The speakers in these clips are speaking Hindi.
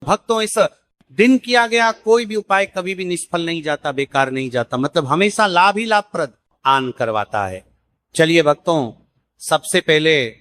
भक्तों, इस दिन किया गया कोई भी उपाय कभी भी निष्फल नहीं जाता, बेकार नहीं जाता, मतलब हमेशा लाभ ही लाभप्रद आन करवाता है। चलिए भक्तों, सबसे पहले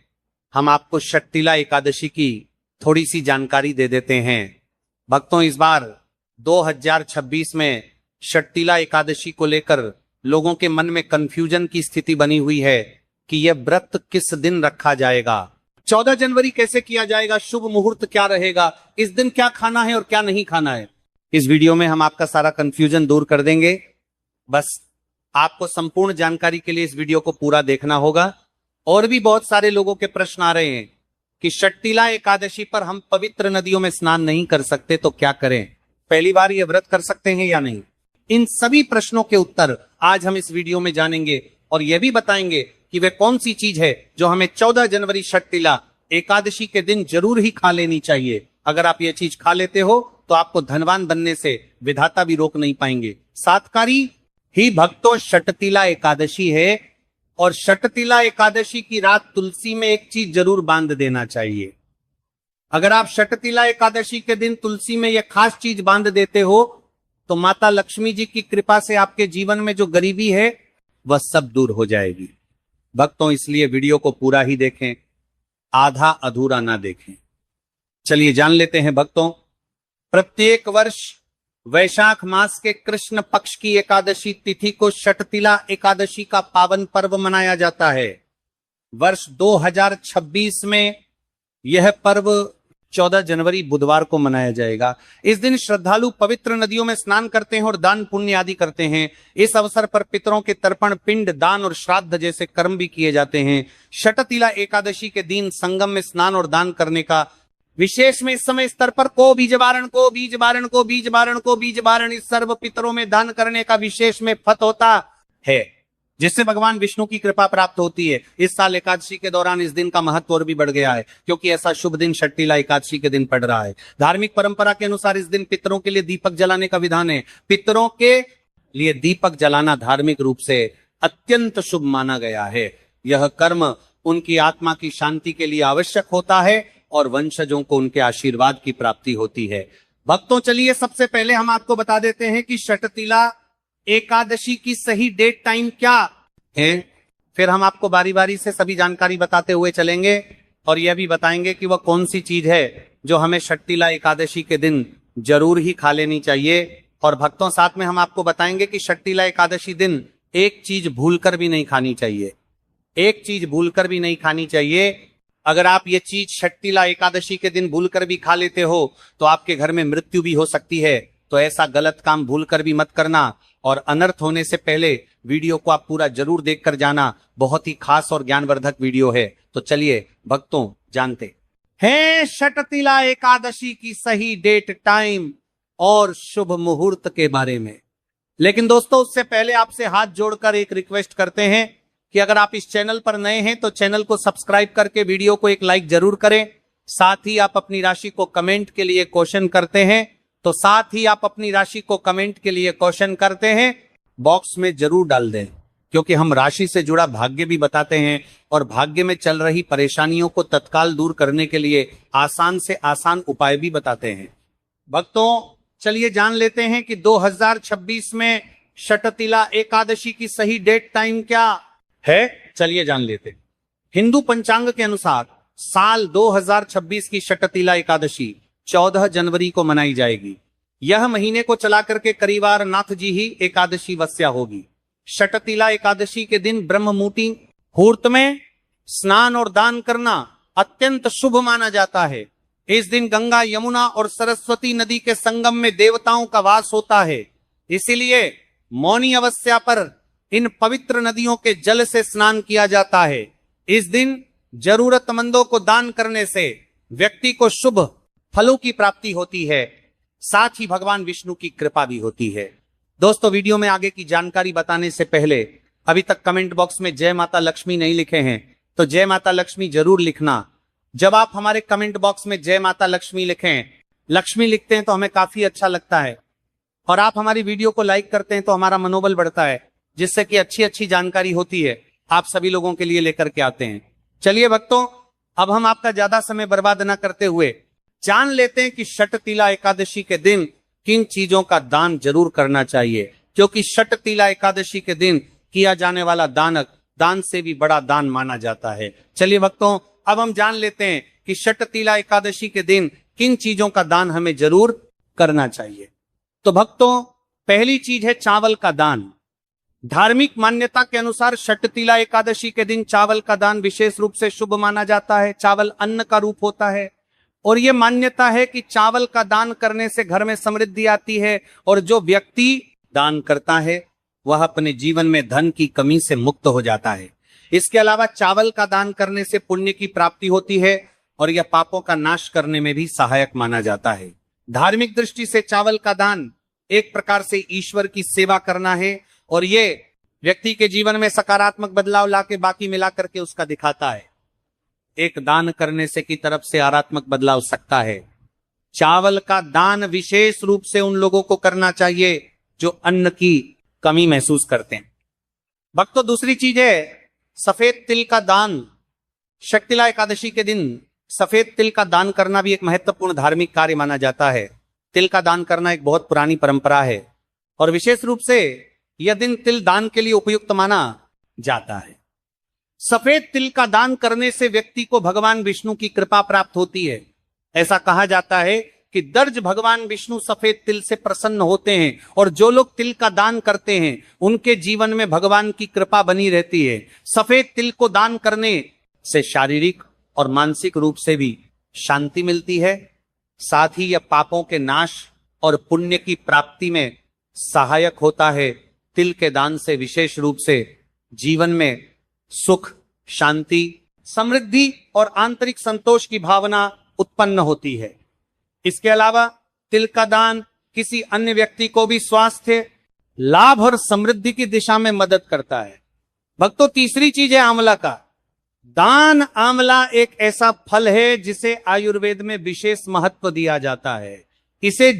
हम आपको षटतिला एकादशी की थोड़ी सी जानकारी दे देते हैं। भक्तों, इस बार 2026 में षटतिला एकादशी को लेकर लोगों के मन में कंफ्यूजन की स्थिति बनी हुई है कि यह व्रत किस दिन रखा जाएगा, 14 जनवरी कैसे किया जाएगा, शुभ मुहूर्त क्या रहेगा, इस दिन क्या खाना है और क्या नहीं खाना है। इस वीडियो में हम आपका सारा कंफ्यूजन दूर कर देंगे। बस आपको संपूर्ण जानकारी के लिए इस वीडियो को पूरा देखना होगा। और भी बहुत सारे लोगों के प्रश्न आ रहे हैं कि षटतिला एकादशी पर हम पवित्र नदियों में स्नान नहीं कर सकते तो क्या करें, पहली बार यह व्रत कर सकते हैं या नहीं। इन सभी प्रश्नों के उत्तर आज हम इस वीडियो में जानेंगे और यह भी बताएंगे कि वह कौन सी चीज है जो हमें 14 जनवरी षटतिला एकादशी के दिन जरूर ही खा लेनी चाहिए। अगर आप ये चीज खा लेते हो तो आपको धनवान बनने से विधाता भी रोक नहीं पाएंगे। सातकारी ही भक्तों षटतिला एकादशी है और षटतिला एकादशी की रात तुलसी में एक चीज जरूर बांध देना चाहिए। अगर आप षटतिला एकादशी के दिन तुलसी में यह खास चीज बांध देते हो तो माता लक्ष्मी जी की कृपा से आपके जीवन में जो गरीबी है वह सब दूर हो जाएगी। भक्तों, इसलिए वीडियो को पूरा ही देखें, आधा अधूरा ना देखें। चलिए जान लेते हैं भक्तों, प्रत्येक वर्ष वैशाख मास के कृष्ण पक्ष की एकादशी तिथि को षटतिला एकादशी का पावन पर्व मनाया जाता है। वर्ष 2026 में यह पर्व 14 जनवरी बुधवार को मनाया जाएगा। इस दिन श्रद्धालु पवित्र नदियों में स्नान करते हैं और दान पुण्य आदि करते हैं। इस अवसर पर पितरों के तर्पण, पिंड दान और श्राद्ध जैसे कर्म भी किए जाते हैं। षटतिला एकादशी के दिन संगम में स्नान और दान करने का विशेष में इस समय स्तर पर को बीज बारण इस सर्व पितरों में दान करने का विशेष में फत होता है, जिससे भगवान विष्णु की कृपा प्राप्त होती है। इस साल एकादशी के दौरान इस दिन का महत्व और भी बढ़ गया है क्योंकि ऐसा शुभ दिन षटतिला एकादशी के दिन पड़ रहा है। धार्मिक परंपरा के अनुसार इस दिन पितरों के लिए दीपक जलाने का विधान है। पितरों के लिए दीपक जलाना धार्मिक रूप से अत्यंत शुभ माना गया है। यह कर्म उनकी आत्मा की शांति के लिए आवश्यक होता है और वंशजों को उनके आशीर्वाद की प्राप्ति होती है। भक्तों, चलिए सबसे पहले हम आपको बता देते हैं कि षटतिला एकादशी की सही डेट टाइम क्या है। फिर हम आपको बारी बारी से सभी जानकारी बताते हुए चलेंगे और यह भी बताएंगे कि वह कौन सी चीज है जो हमें षटतिला एकादशी के दिन जरूर ही खा लेनी चाहिए। और भक्तों, साथ में हम आपको बताएंगे कि षटतिला एकादशी दिन एक चीज भूलकर भी नहीं खानी चाहिए, एक चीज भूलकर भी नहीं खानी चाहिए। अगर आप ये चीज षटतिला एकादशी के दिन भूलकर भी खा लेते हो तो आपके घर में मृत्यु भी हो सकती है। तो ऐसा गलत काम भूलकर भी मत करना और अनर्थ होने से पहले वीडियो को आप पूरा जरूर देखकर जाना। बहुत ही खास और ज्ञानवर्धक वीडियो है। तो चलिए भक्तों, जानते हैं षटतिला एकादशी की सही डेट, टाइम और शुभ मुहूर्त के बारे में। लेकिन दोस्तों, उससे पहले आपसे हाथ जोड़कर एक रिक्वेस्ट करते हैं कि अगर आप इस चैनल पर नए हैं तो चैनल को सब्सक्राइब करके वीडियो को एक लाइक जरूर करें। साथ ही आप अपनी राशि को कमेंट के लिए क्वेश्चन करते हैं तो साथ ही आप अपनी राशि को कमेंट के लिए क्वेश्चन करते हैं बॉक्स में जरूर डाल दें, क्योंकि हम राशि से जुड़ा भाग्य भी बताते हैं और भाग्य में चल रही परेशानियों को तत्काल दूर करने के लिए आसान से आसान उपाय भी बताते हैं। भक्तों, चलिए जान लेते हैं कि 2026 में षटतिला एकादशी की सही डेट टाइम क्या है। चलिए जान लेते हैं। हिंदू पंचांग के अनुसार साल 2026 की षटतिला एकादशी 14 जनवरी को मनाई जाएगी। यह महीने को चला करके करीवार नाथ जी ही एकादशी वस्या होगी। षटतिला एकादशी के दिन ब्रह्म मुहूर्त में स्नान और दान करना अत्यंत शुभ माना जाता है। इस दिन गंगा, यमुना और सरस्वती नदी के संगम में देवताओं का वास होता है। इसीलिए मौनी अमावस्या पर इन पवित्र नदियों के जल से स्नान किया जाता है। इस दिन जरूरतमंदों को दान करने से व्यक्ति को शुभ फलों की प्राप्ति होती है, साथ ही भगवान विष्णु की कृपा भी होती है। दोस्तों, वीडियो में आगे की जानकारी बताने से पहले अभी तक कमेंट बॉक्स में जय माता लक्ष्मी नहीं लिखे हैं तो जय माता लक्ष्मी जरूर लिखना। जब आप हमारे कमेंट बॉक्स में जय माता लक्ष्मी लिखें, लक्ष्मी लिखते हैं तो हमें काफी अच्छा लगता है और आप हमारी वीडियो को लाइक करते हैं तो हमारा मनोबल बढ़ता है, जिससे कि अच्छी अच्छी जानकारी होती है आप सभी लोगों के लिए लेकर के आते हैं। चलिए भक्तों, अब हम आपका ज्यादा समय बर्बाद न करते हुए जान लेते हैं कि षटतिला एकादशी के दिन किन चीजों का दान जरूर करना चाहिए, क्योंकि षटतिला एकादशी के दिन किया जाने वाला दान से भी बड़ा दान माना जाता है। चलिए भक्तों, अब हम जान लेते हैं कि षटतिला एकादशी के दिन किन चीजों का दान हमें जरूर करना चाहिए। तो भक्तों, पहली चीज है चावल का दान। धार्मिक मान्यता के अनुसार षटतिला एकादशी के दिन चावल का दान विशेष रूप से शुभ माना जाता है। चावल अन्न का रूप होता है और यह मान्यता है कि चावल का दान करने से घर में समृद्धि आती है और जो व्यक्ति दान करता है वह अपने जीवन में धन की कमी से मुक्त हो जाता है। इसके अलावा चावल का दान करने से पुण्य की प्राप्ति होती है और यह पापों का नाश करने में भी सहायक माना जाता है। धार्मिक दृष्टि से चावल का दान एक प्रकार से ईश्वर की सेवा करना है और ये व्यक्ति के जीवन में सकारात्मक बदलाव लाके बाकी मिला करके उसका दिखाता है। एक दान करने से की तरफ से सकारात्मक बदलाव सकता है। चावल का दान विशेष रूप से उन लोगों को करना चाहिए जो अन्न की कमी महसूस करते हैं। भक्तों, दूसरी चीज है सफेद तिल का दान। षटतिला एकादशी के दिन सफेद तिल का दान करना भी एक महत्वपूर्ण धार्मिक कार्य माना जाता है। तिल का दान करना एक बहुत पुरानी परंपरा है और विशेष रूप से यह दिन तिल दान के लिए उपयुक्त माना जाता है। सफेद तिल का दान करने से व्यक्ति को भगवान विष्णु की कृपा प्राप्त होती है। ऐसा कहा जाता है कि दर्ज भगवान विष्णु सफेद तिल से प्रसन्न होते हैं और जो लोग तिल का दान करते हैं उनके जीवन में भगवान की कृपा बनी रहती है। सफेद तिल को दान करने से शारीरिक और मानसिक रूप से भी शांति मिलती है। साथ ही यह पापों के नाश और पुण्य की प्राप्ति में सहायक होता है। तिल के दान से विशेष रूप से जीवन में सुख, शांति, समृद्धि और आंतरिक संतोष की भावना उत्पन्न होती है। इसके अलावा तिल का दान किसी अन्य व्यक्ति को भी स्वास्थ्य, लाभ और समृद्धि की दिशा में मदद करता है। भक्तों, तीसरी चीज है आंवला का दान। आंवला एक ऐसा फल है जिसे आयुर्वेद में विशेष महत्व दिया जाता है। इसे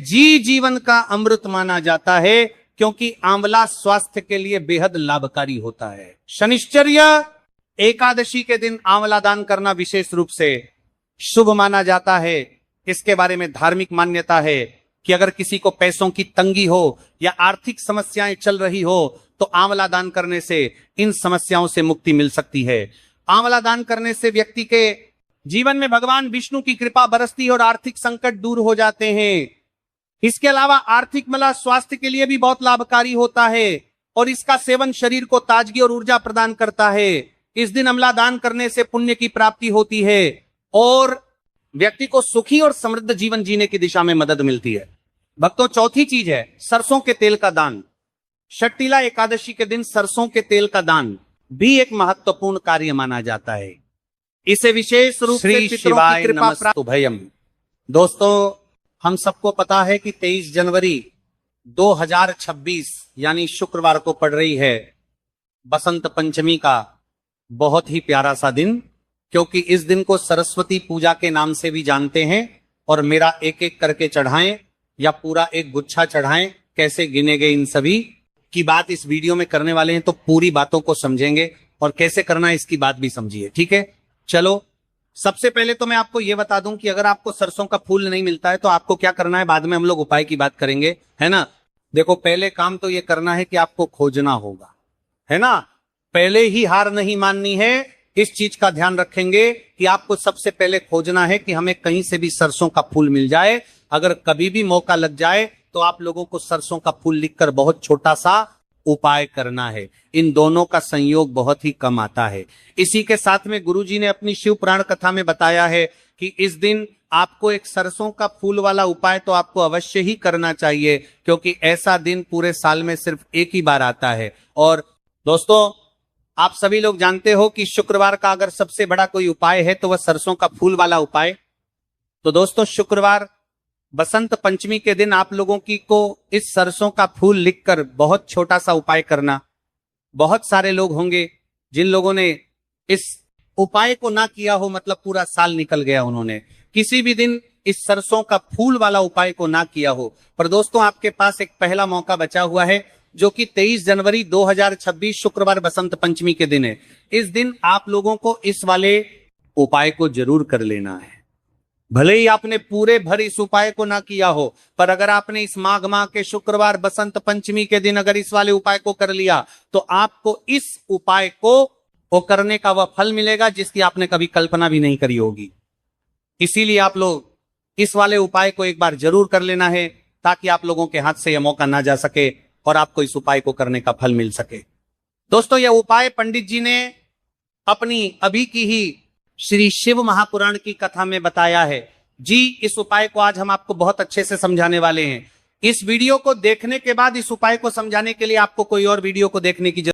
जीवन का अमृत माना जाता है क्योंकि आंवला स्वास्थ्य के लिए बेहद लाभकारी होता है। शनिश्चर्य एकादशी के दिन आंवला दान करना विशेष रूप से शुभ माना जाता है। इसके बारे में धार्मिक मान्यता है कि अगर किसी को पैसों की तंगी हो या आर्थिक समस्याएं चल रही हो तो आंवला दान करने से इन समस्याओं से मुक्ति मिल सकती है। आंवला दान करने से व्यक्ति के जीवन में भगवान विष्णु की कृपा बरसती है और आर्थिक संकट दूर हो जाते हैं। इसके अलावा आर्थिक मला स्वास्थ्य के लिए भी बहुत लाभकारी होता है और इसका सेवन शरीर को ताजगी और ऊर्जा प्रदान करता है। इस दिन आंवला दान करने से पुण्य की प्राप्ति होती है और व्यक्ति को सुखी और समृद्ध जीवन जीने की दिशा में मदद मिलती है। भक्तों, चौथी चीज है सरसों के तेल का दान। षटतिला एकादशी के दिन सरसों के तेल का दान भी एक महत्वपूर्ण कार्य माना जाता है। इसे विशेष रूप से पितरों की कृपा प्राप्त। दोस्तों, हम सबको पता है कि 23 जनवरी 2026 यानी शुक्रवार को पड़ रही है बसंत पंचमी का बहुत ही प्यारा सा दिन, क्योंकि इस दिन को सरस्वती पूजा के नाम से भी जानते हैं। और मेरा एक एक करके चढ़ाएं या पूरा एक गुच्छा चढ़ाएं, कैसे गिने गए इन सभी की बात इस वीडियो में करने वाले हैं, तो पूरी बातों को समझेंगे और कैसे करना है इसकी बात भी समझिए। ठीक है, चलो सबसे पहले तो मैं आपको यह बता दूं कि अगर आपको सरसों का फूल नहीं मिलता है तो आपको क्या करना है, बाद में हम लोग उपाय की बात करेंगे, है ना। देखो, पहले काम तो यह करना है कि आपको खोजना होगा, है ना। पहले ही हार नहीं माननी है। इस चीज का ध्यान रखेंगे कि आपको सबसे पहले खोजना है कि हमें कहीं से भी सरसों का फूल मिल जाए। अगर कभी भी मौका लग जाए तो आप लोगों को सरसों का फूल लिखकर बहुत छोटा सा उपाय करना है। इन दोनों का संयोग बहुत ही कम आता है। इसी के साथ में गुरुजी ने अपनी शिव पुराण कथा में बताया है कि इस दिन आपको एक सरसों का फूल वाला उपाय तो आपको अवश्य ही करना चाहिए, क्योंकि ऐसा दिन पूरे साल में सिर्फ एक ही बार आता है। और दोस्तों, आप सभी लोग जानते हो कि शुक्रवार का अगर सबसे बड़ा कोई उपाय है तो वह सरसों का फूल वाला उपाय। तो दोस्तों, शुक्रवार बसंत पंचमी के दिन आप लोगों की को इस सरसों का फूल लिखकर बहुत छोटा सा उपाय करना। बहुत सारे लोग होंगे जिन लोगों ने इस उपाय को ना किया हो, मतलब पूरा साल निकल गया, उन्होंने किसी भी दिन इस सरसों का फूल वाला उपाय को ना किया हो। पर दोस्तों, आपके पास एक पहला मौका बचा हुआ है, जो कि 23 जनवरी 2026 शुक्रवार बसंत पंचमी के दिन है। इस दिन आप लोगों को इस वाले उपाय को जरूर कर लेना है। भले ही आपने पूरे भर इस उपाय को ना किया हो, पर अगर आपने इस माघ माह के शुक्रवार बसंत पंचमी के दिन अगर इस वाले उपाय को कर लिया तो आपको इस उपाय को करने का वह फल मिलेगा जिसकी आपने कभी कल्पना भी नहीं करी होगी। इसीलिए आप लोग इस वाले उपाय को एक बार जरूर कर लेना है, ताकि आप लोगों के हाथ से यह मौका ना जा सके और आपको इस उपाय को करने का फल मिल सके। दोस्तों, यह उपाय पंडित जी ने अपनी अभी की ही श्री शिव महापुराण की कथा में बताया है जी। इस उपाय को आज हम आपको बहुत अच्छे से समझाने वाले हैं। इस वीडियो को देखने के बाद इस उपाय को समझाने के लिए आपको कोई और वीडियो को देखने की